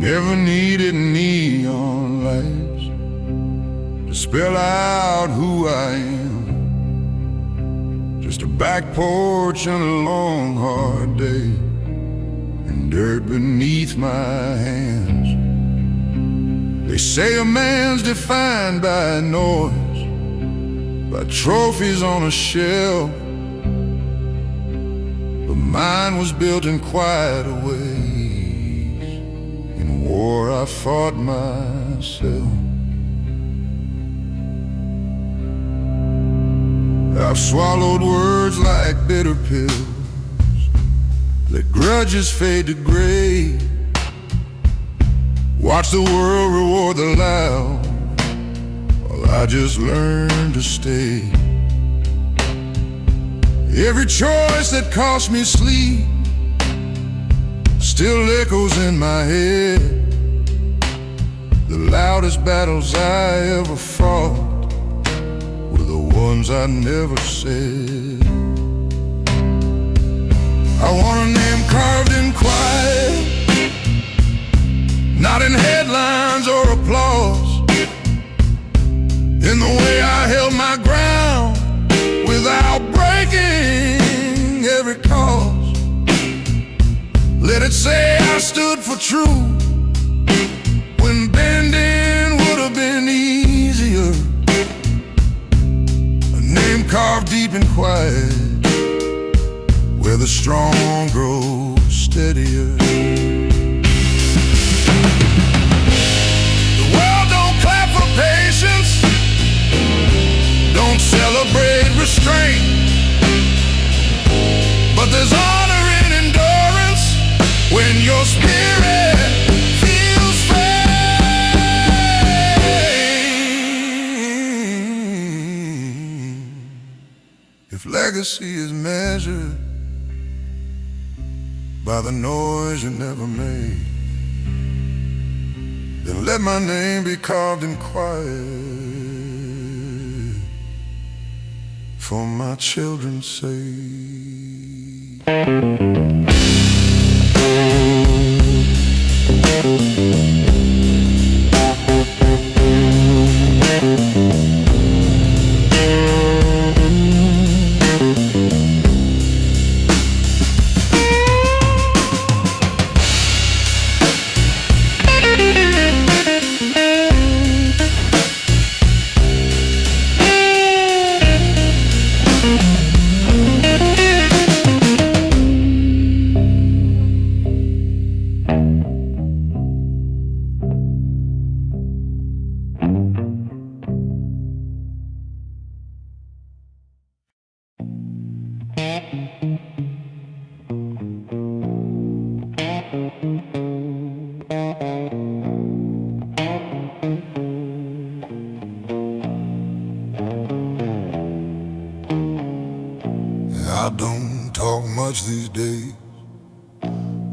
Never needed neon lights to spell out who I am. Just a back porch and a long hard day, and dirt beneath my hands. They say a man's defined by noise, by trophies on a shelf, but mine was built in quieter ways. In war I fought myself. I've swallowed words like bitter pills, let grudges fade to gray, watch the world reward the loud, while I just learned to stay. Every choice that cost me sleep still echoes in my head. The loudest battles I ever fought were the ones I never said. I want a name carved in quiet, not in headlines or applause. In the way I held my ground without breaking every cause. Let it say I stood for truth when bending would have been easier. A name carved deep and quiet, where the strong grow steadier. The world don't clap for patience, don't celebrate restraint, but there's honor in endurance when your spirit feels faint. If legacy is measured by the noise you never made, then let my name be carved in quiet, for my children's sake. I don't talk much these days,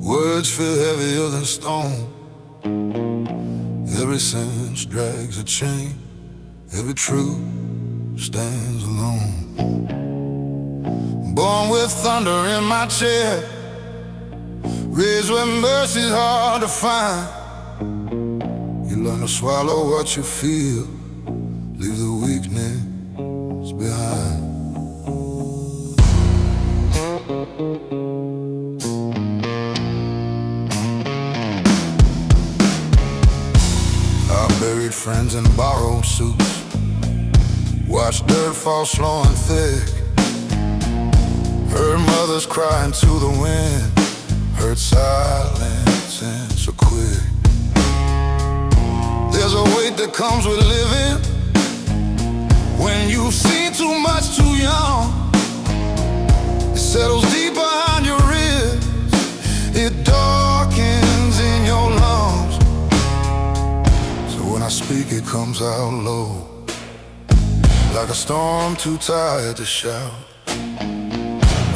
words feel heavier than stone. Every sentence drags a chain, every truth stands alone. Born with thunder in my chest, raised where mercy's hard to find. You learn to swallow what you feel, leave the weakness behind. I buried friends in borrowed suits, watched dirt fall slow and thick, heard mothers crying to the wind, heard silence answer quick. There's a weight that comes with living when you've seen too much too young. It settles deep behind your ribs, it darkens in your lungs. So when I speak, it comes out low, like a storm too tired to shout.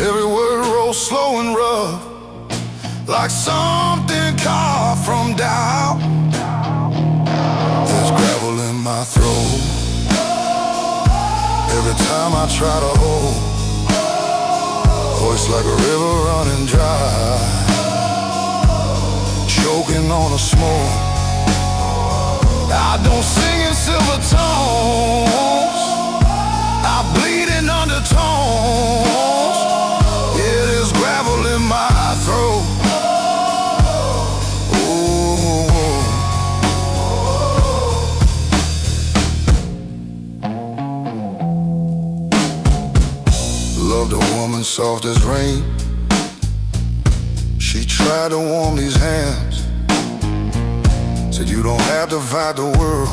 Every word rolls slow and rough, like something carved from doubt. There's gravel in my throat every time I try to hold, voice like a river running dry, choking smoking on a smoke. I don't sing in silver tones, I bleed in undertones. Yeah, there's gravel in my throat. Loved a woman soft as rain. She tried to warm these hands. Said you don't have to fight the world,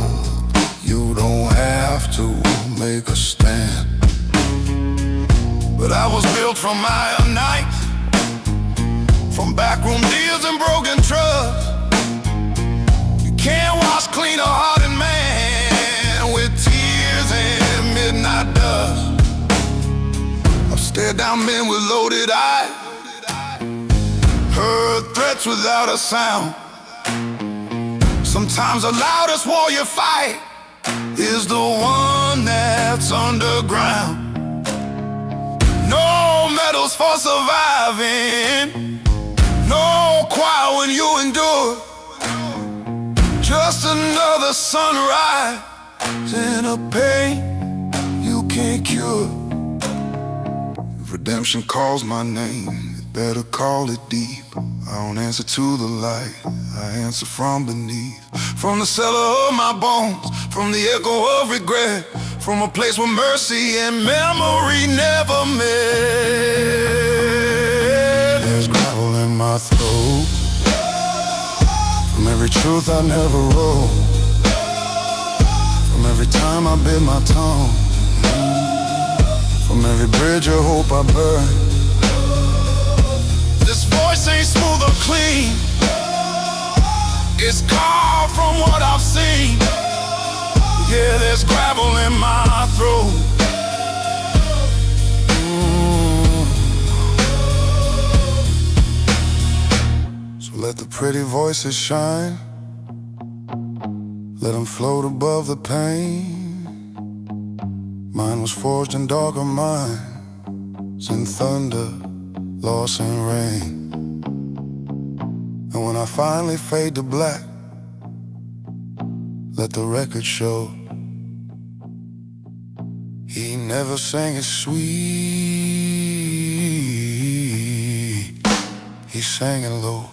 you don't have to make a stand. But I was built from iron nights, from backroom deals and broken trucks. You can't wash clean a hearted man with tears and midnight dust. I've stared down men with loaded eyes, heard threats without a sound. Sometimes the loudest war you fight is the one that's underground. No medals for surviving, no choir when you endure. Just another sunrise in a pain you can't cure. If redemption calls my name, you better call it deep. I don't answer to the light, I answer from beneath. From the cellar of my bones, from the echo of regret, from a place where mercy and memory never met. There's gravel in my throat, from every truth I never wrote, from every time I bit my tongue, from every bridge of hope I burned. This voice ain't smooth or clean, it's carved from what I've seen. Yeah, there's gravel in my throat. So let the pretty voices shine, let them float above the pain. Mine was forged in darker minds, in thunder, loss and rain. And when I finally fade to black, let the record show he never sang it sweet, he sang it low.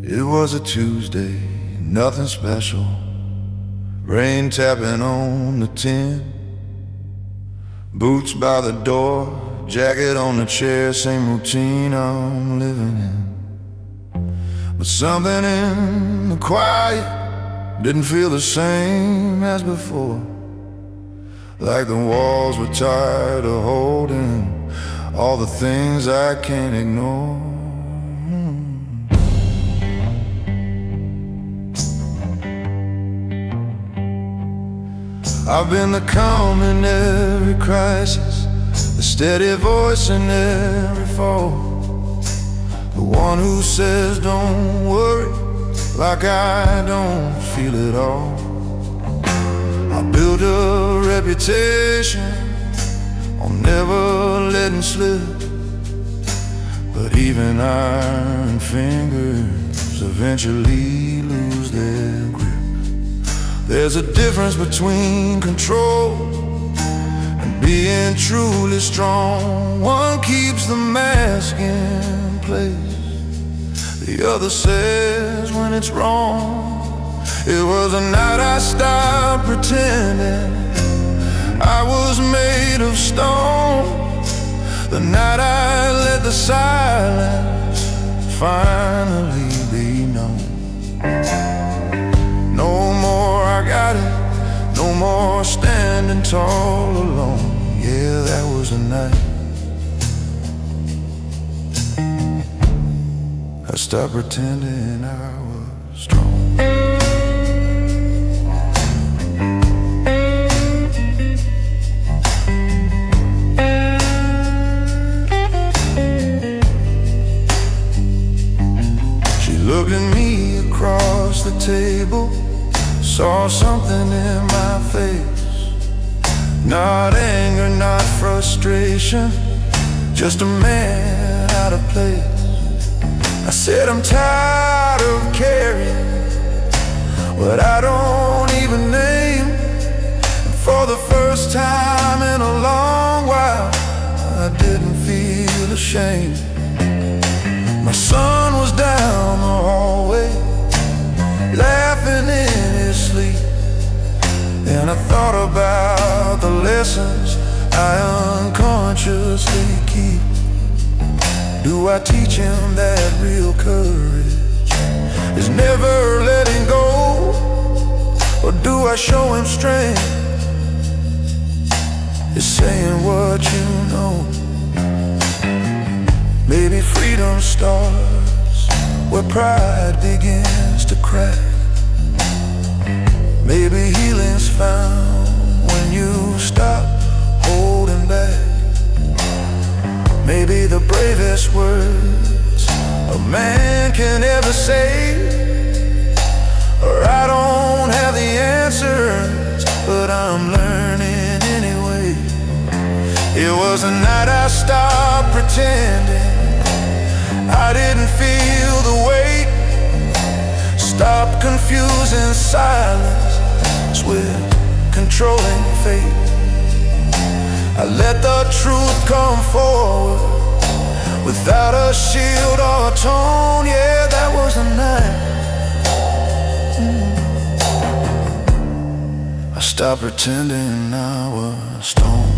It was a Tuesday, nothing special. Rain tapping on the tin. Boots by the door, jacket on the chair, same routine I'm living in. But something in the quiet didn't feel the same as before. Like the walls were tired of holding all the things I can't ignore. I've been the calm in every crisis, the steady voice in every fall, the one who says don't worry, like I don't feel it all. I built a reputation on never letting slip, but even iron fingers eventually lose their grip. There's a difference between control and being truly strong. One keeps the mask in place, the other says when it's wrong. It was the night I stopped pretending I was made of stone. The night I let the silence finally be known. No more I got it, no more standing tall alone. Yeah, that was the night I stopped pretending I was strong. Looked at me across the table, saw something in my face. Not anger, not frustration, just a man out of place. I said I'm tired of carrying what I don't even name. And for the first time in a long while, I didn't feel ashamed. My son was down the hallway, laughing in his sleep. And I thought about the lessons I unconsciously keep. Do I teach him that real courage is never letting go? Or do I show him strength is saying what you know? Maybe freedom starts where pride begins to crack. Maybe healing's found when you stop holding back. Maybe the bravest words a man can ever say or I don't have the answers, but I'm learning anyway. It was the night I stopped pretending I didn't feel the weight. Stop confusing silence with controlling fate. I let the truth come forward without a shield or a tone. Yeah, that was the night I stopped pretending I was stoned.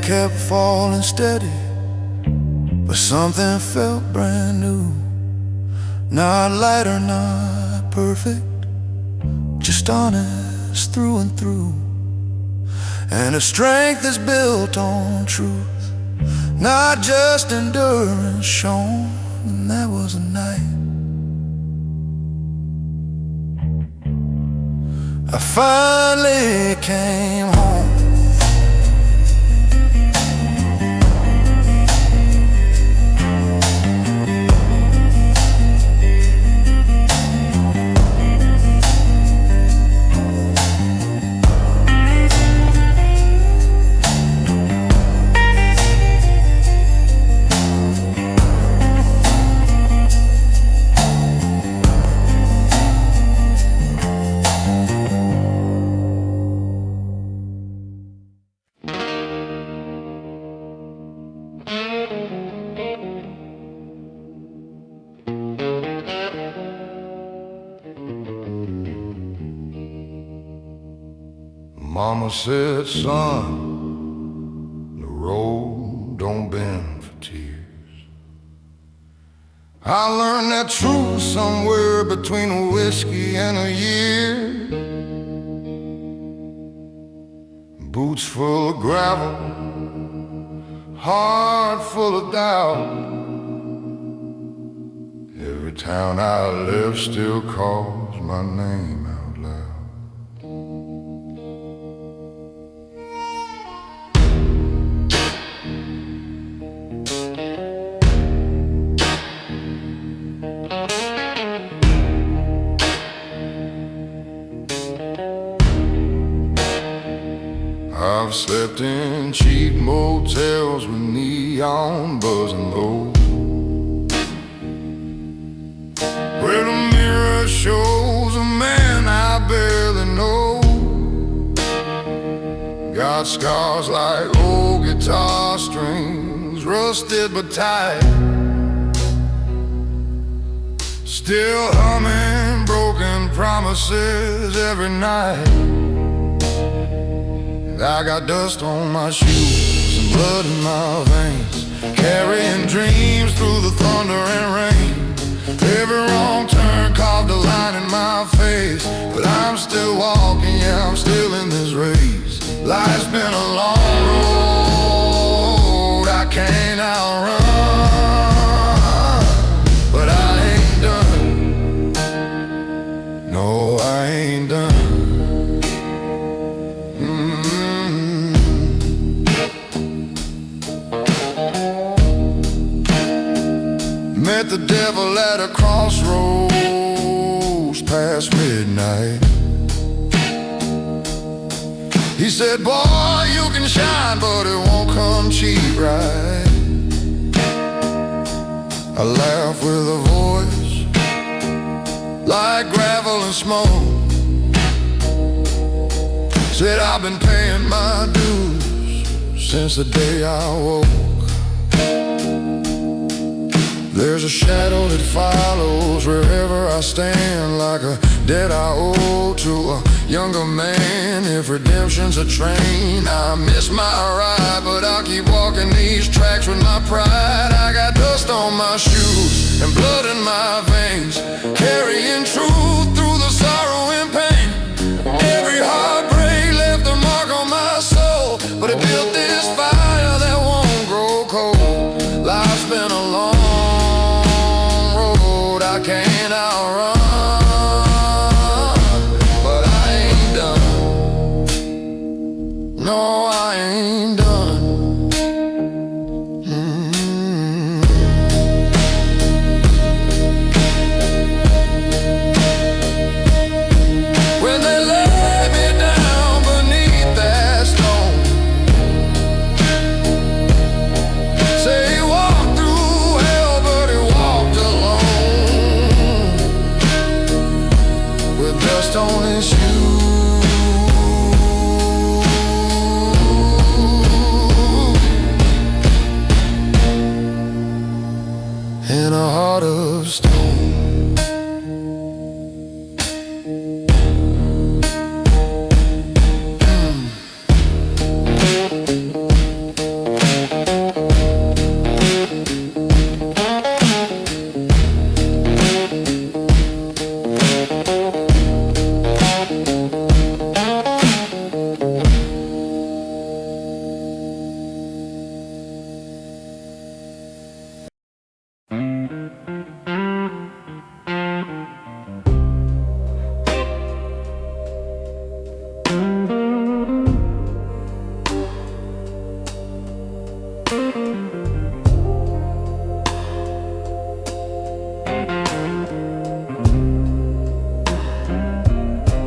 Kept falling steady, but something felt brand new. Not light or not perfect, just honest through and through. And the strength is built on truth, not just endurance shown. And that was a night I finally came home. Mama said, son, the road don't bend for tears. I learned that truth somewhere between a whiskey and a year. Boots full of gravel, heart full of doubt. Every town I left still calls my name out loud. I've slept in cheap motels with neon buzzing low, where the mirror shows a man I barely know. Got scars like old guitar strings, rusted but tight, still humming broken promises every night. I got dust on my shoes, some blood in my veins, carrying dreams through the thunder and rain. Every wrong turn carved a line in my face, but I'm still walking, yeah, I'm still in this race. Life's been a long road I can't outrun, but I ain't done. No, I ain't done. Met the devil at a crossroads past midnight. He said, boy, you can shine, but it won't come cheap, right? I laughed with a voice like gravel and smoke. Said, I've been paying my dues since the day I woke. There's a shadow that follows wherever I stand, like a debt I owe to a younger man. If redemption's a train, I miss my ride, but I'll keep walking these tracks with my pride. I got dust on my shoes and blood in my veins, carrying truth through the sorrow and pain. Every heartbreak left a mark on my soul, but it built this fire that won't grow cold. Life's been a long I can't outrun, but I ain't done. No, I ain't done. When they lay me down beneath that stone, say he walked through hell, but he walked alone. Dust on his shoes and a heart of stone.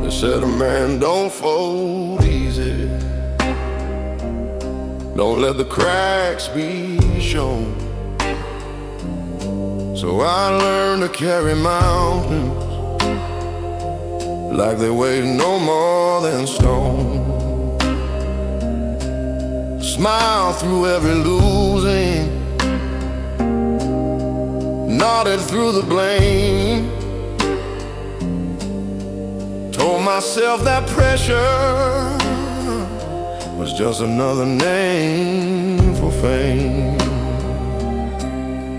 They said a man don't fold easy, don't let the cracks be shown. So I learned to carry mountains like they weigh no more than stone. Smile through every losing, nodded through the blame. Told myself that pressure was just another name for fame.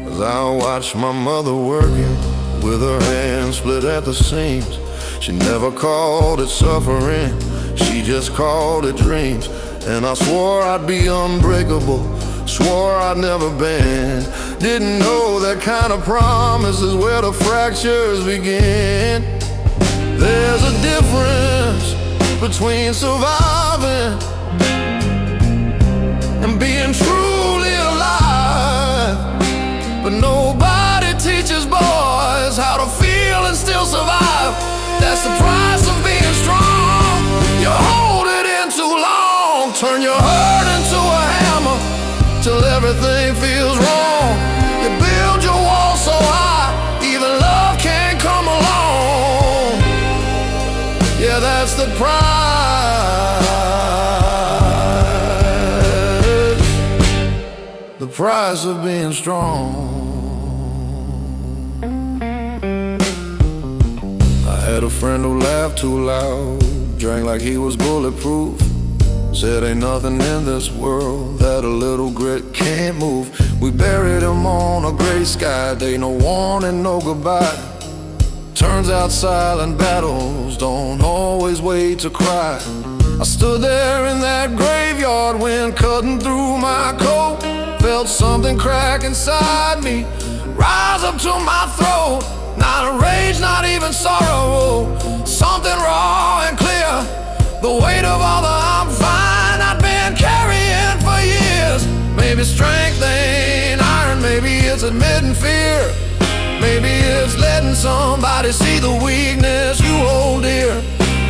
As I watched my mother working with her hands split at the seams, she never called it suffering, she just called it dreams. And I swore I'd be unbreakable, swore I'd never bend. Didn't know that kind of promise is where the fractures begin. There's a difference between surviving and being truly alive. But nobody teaches boys how to feel and still survive. That's the price of being strong. You hold it in too long, turn price of being strong. I had a friend who laughed too loud, drank like he was bulletproof, said ain't nothing in this world that a little grit can't move. We buried him on a gray sky day, no warning, no goodbye. Turns out silent battles don't always wait to cry. I stood there in that graveyard, wind cutting through my coat. Felt something crack inside me, rise up to my throat. Not a rage, not even sorrow, something raw and clear. The weight of all the I'm fine I'd been carrying for years. Maybe strength ain't iron, maybe it's admitting fear. Maybe it's letting somebody see the weakness you hold dear.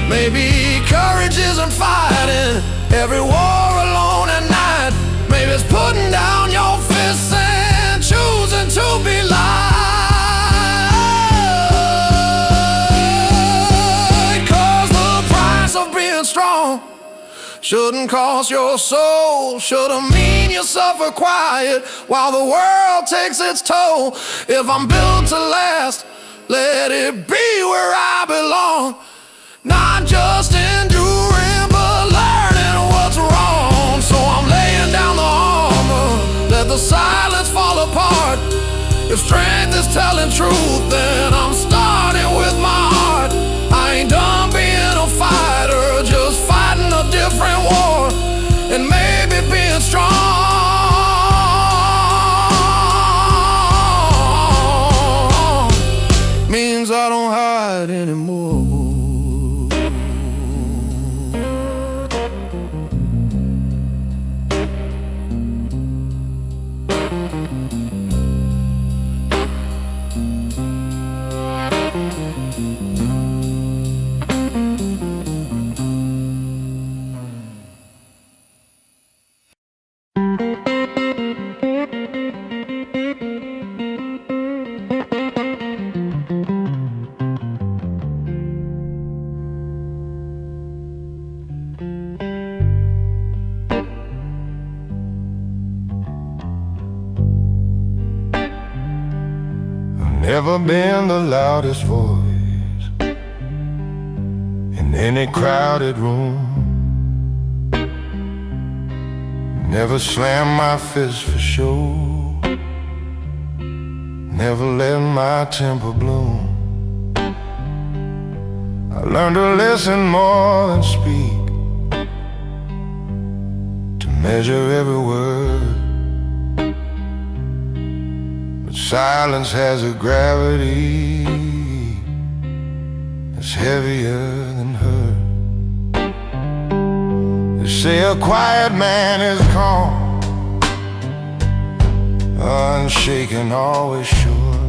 Maybe courage isn't fighting every war alone at night. Maybe it's putting down your fists and choosing to be light. 'Cause the price of being strong shouldn't cost your soul, shouldn't mean you suffer quiet while the world takes its toll. If I'm built to last, let it be where I belong. Not just enduring, but learning what's wrong. So I'm laying down the armor, let the silence fall apart. If strength is telling truth, then I'm starting with my heart. I ain't done being a fighter, just fighting a different war. And maybe being strong means I don't hide anymore. Never been the loudest voice in any crowded room. Never slammed my fist for show. Never let my temper bloom. I learned to listen more than speak, to measure every word. Silence has a gravity that's heavier than hurt. They say a quiet man is calm, unshaken, always sure.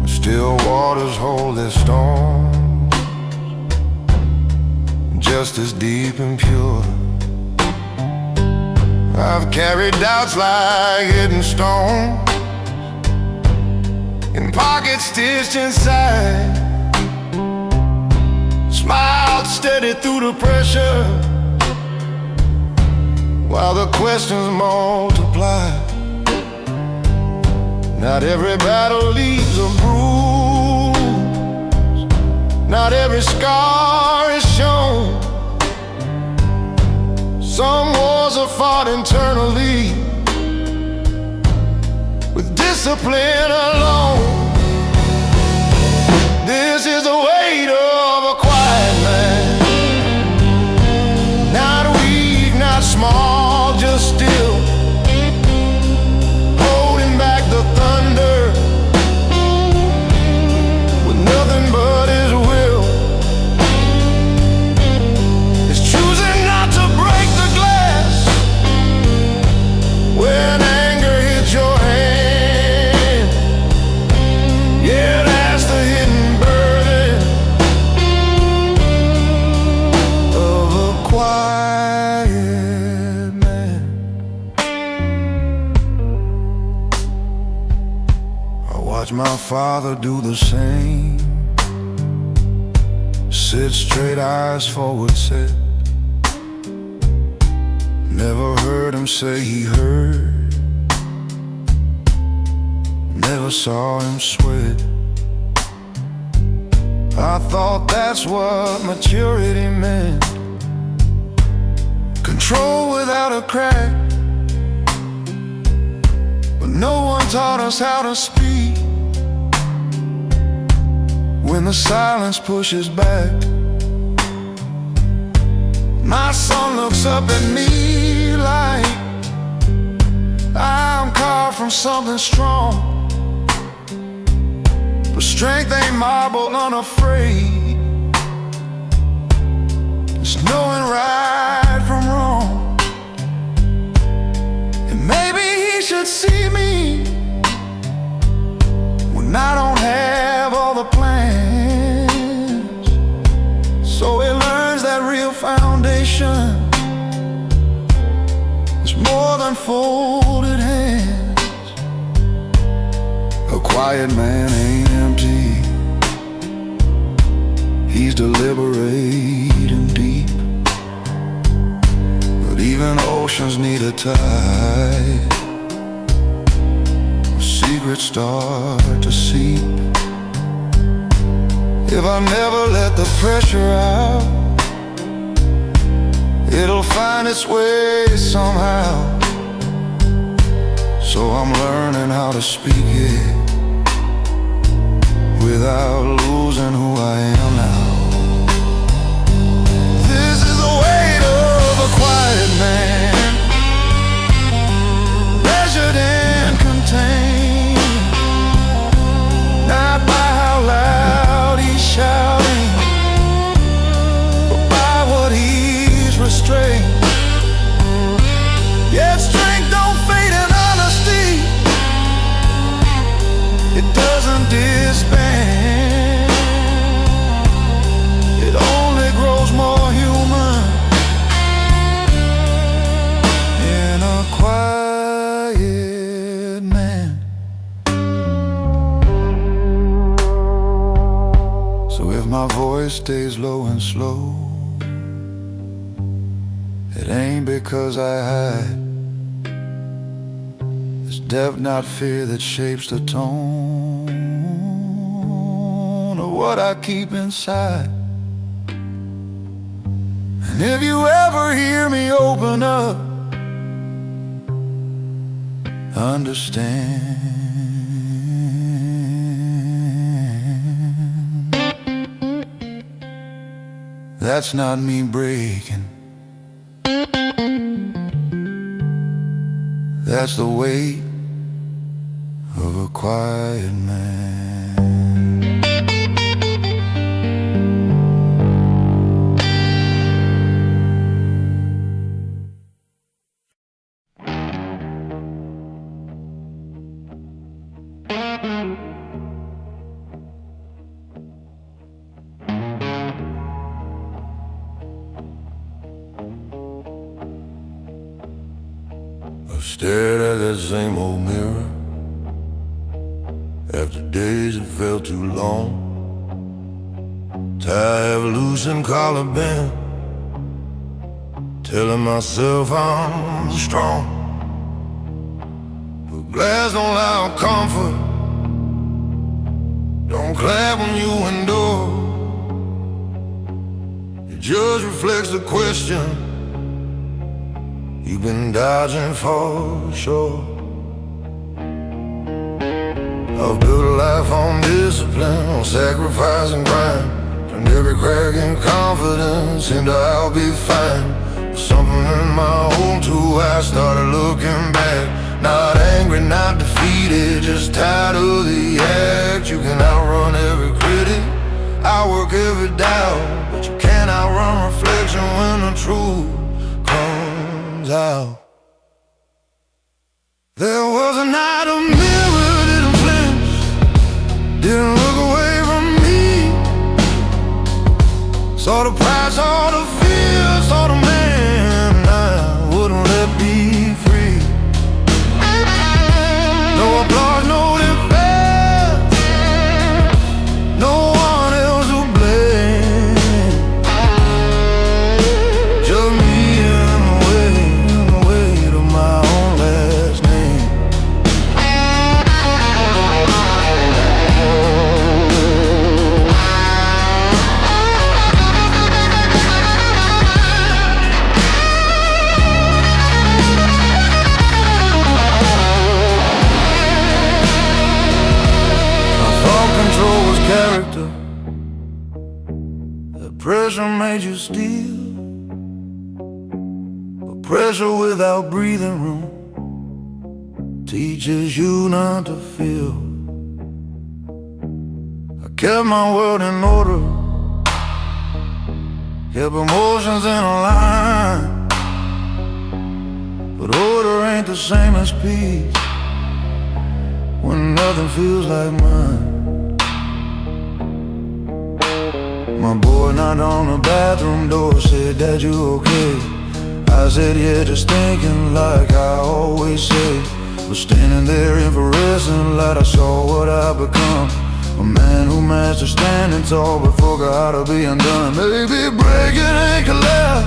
Still waters hold their storms, just as deep and pure. I've carried doubts like hidden stones in pockets stitched inside. Smiled steady through the pressure while the questions multiply. Not every battle leaves a bruise, not every scar is shown. Some wars are fought internally with discipline alone. This is the weight of a quiet man, not weak, not small, just still, holding back the thunder with nothing but his will. It's choosing not to break the glass when anger hits your hand. Yeah, that's the hidden burden of a quiet man. I watch my father do the same. Sit straight, eyes forward set, Never heard him say he heard, never saw him sweat. I thought that's what maturity meant, control without a crack. But no one taught us how to speak when the silence pushes back. My son looks up at me like I'm carved from something strong. But strength ain't marble, unafraid. It's knowing right from wrong. And maybe he should see me when I don't have all the plans, so he learns that real foundation is more than folded hands. A quiet man ain't empty, he's deliberate and deep. But even oceans need a tide, secrets start to seep. If I never let the pressure out, it'll find its way somehow. So I'm learning how to speak it without losing who I am now. This is the weight of a quiet man, measured and contained, not by how loud he's shouting, but by what he's restrained. Yet strength don't fade in honesty, it doesn't disband, it only grows more human in a quiet man. So if my voice stays low and slow, it ain't because I hide. It's depth, not fear, that shapes the tone of what I keep inside. And if you ever hear me open up, understand that's not me breaking, that's the weight of a quiet man. I've stared at that same old mirror after days that felt too long. Tired of losing collar band, telling myself I'm strong. But glass don't allow comfort, don't clap when you endure. It just reflects the question you've been dodging for sure. I've built a life on discipline, on sacrifice and grind. Turned every crack in confidence into I'll be fine. But something in my own too, I started looking back. Not angry, not defeated, just tired of the act. You can outrun every critic, outwork every doubt, but you can't outrun reflection when the truth comes out. There was a night a mirror didn't flinch, didn't look away from me. Saw the pride, saw the fear, saw the man I wouldn't let be free. No applause, no defense, no one else to blame, just me and the way pressure made you steal, but pressure without breathing room teaches you not to feel. I kept my world in order, kept emotions in a line, but order ain't the same as peace when nothing feels like mine. My boy knocked on the bathroom door, said, "Dad, you okay?" I said, "Yeah, just thinking like I always say." Was standing there in fluorescent light, I saw what I'd become. A man who masters standing tall before God to be undone. Maybe breaking ain't collapse,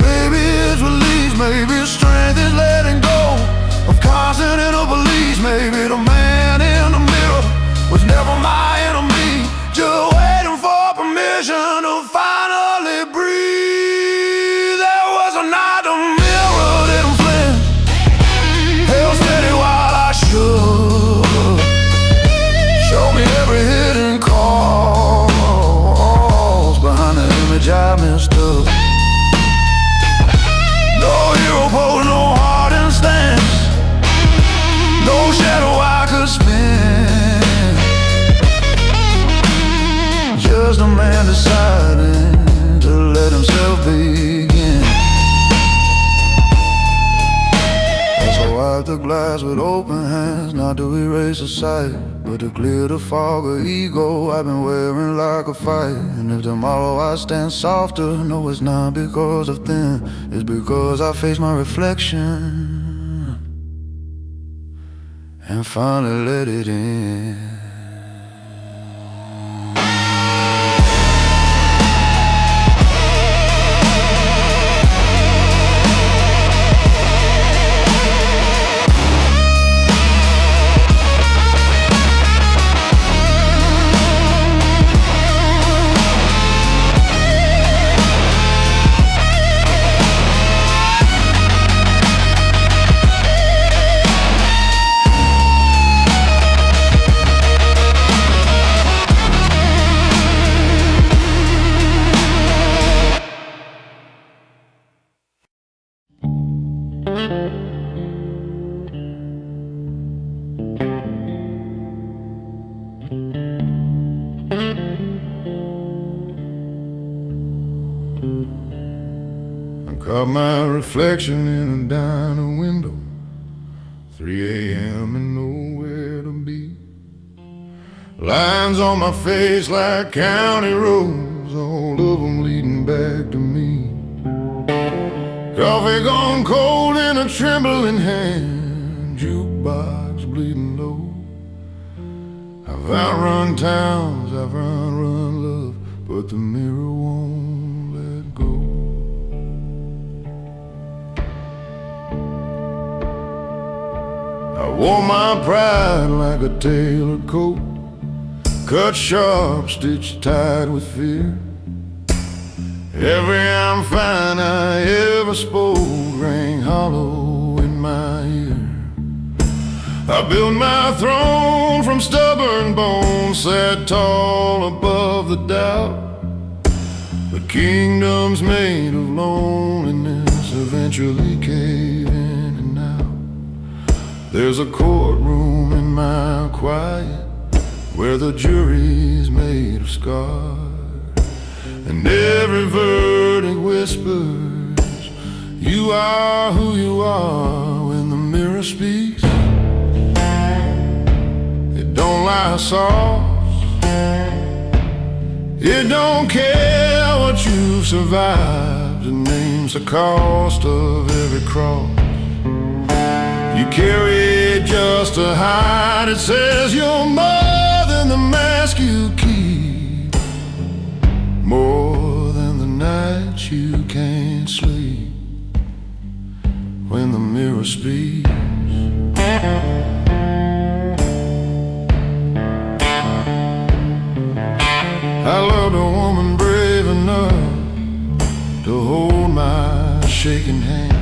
maybe it's release, maybe strength is letting go of constant inner police. Maybe the man in the mirror was never my enemy, just waiting for permission to finally breathe. There was a night the mirror didn't flinch, held steady while I shook. Show me every hidden cause behind the image I mistook. No hero pose, no heart and stance, no shadow I could spin. Just a man deciding to let himself begin. So I wipe the glass with open hands, not to erase the sight, but to clear the fog of ego I've been wearing like a fight. And if tomorrow I stand softer, no, it's not because of thin, it's because I face my reflection and finally let it in. Caught my reflection in a dining window, 3 a.m. and nowhere to be. Lines on my face like county roads, all of them leading back to me. Coffee gone cold in a trembling hand, jukebox bleeding low. I've outrun towns, I've outrun love, but the mirror won't let go. I wore my pride like a tailored coat, cut sharp, stitched tight with fear. Every I'm fine I ever spoke rang hollow in my ear. I built my throne from stubborn bones, sat tall above the doubt. The kingdoms made of loneliness eventually cave in and out. There's a courtroom in my quiet where the jury's made of scars, and every verdict whispers, you are who you are. When the mirror speaks, it don't lie soft, it don't care what you've survived. It names the cost of every cross you carry just to hide. It says you're more than the mask you keep, more than the nights you can't sleep. When the mirror speaks, I loved a woman brave enough to hold my shaking hand.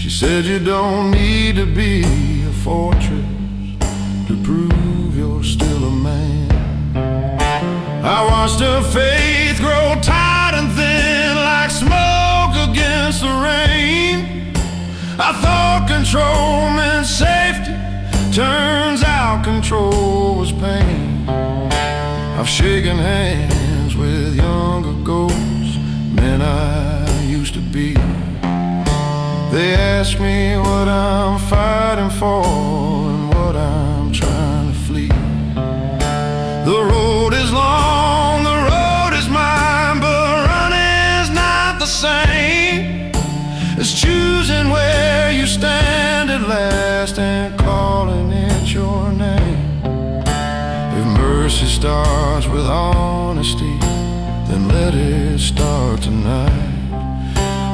She said you don't need to be a fortress to prove you're still a man. I watched her faith grow tight and thin, control meant safety. Turns out control was pain. I've shaken hands with younger ghosts, men I used to be. They ask me what I'm fighting for and what I'm trying to flee. The road is long, the road is mine, but running's not the same as choosing where you stand at last and calling it your name. If mercy starts with honesty, then let it start tonight.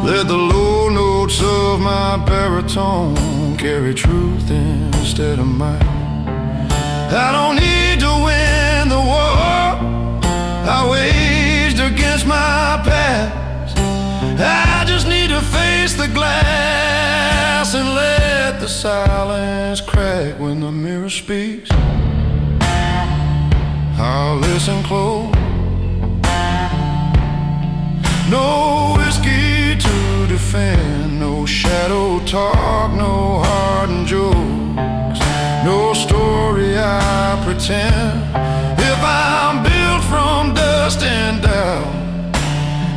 Let the low notes of my baritone carry truth instead of might. I don't need to win the war I waged against my past. I just need to face the glass and let the silence crack when the mirror speaks. I'll listen close. No whiskey to defend, no shadow talk, no hardened jokes, no story I pretend. If I'm built from dust and doubt,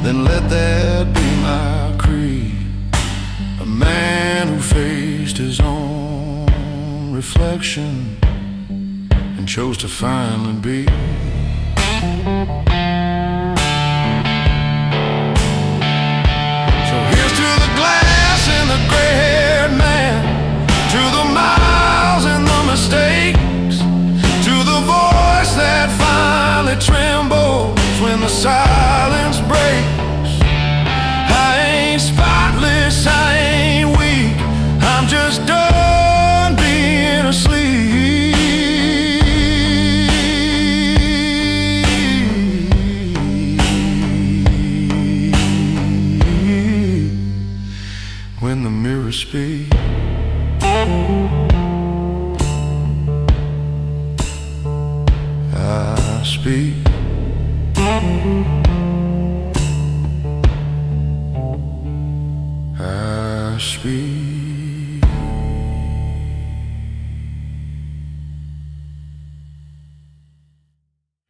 then let that be my creed. A man who faced his own reflection and chose to finally be. So here's to the glass and the gray-haired man, to the miles and the mistakes, to the voice that finally trembles when the silence breaks. I ain't spotless, I ain't weak, I'm just done being asleep. When the mirror speaks, I speak. I speak.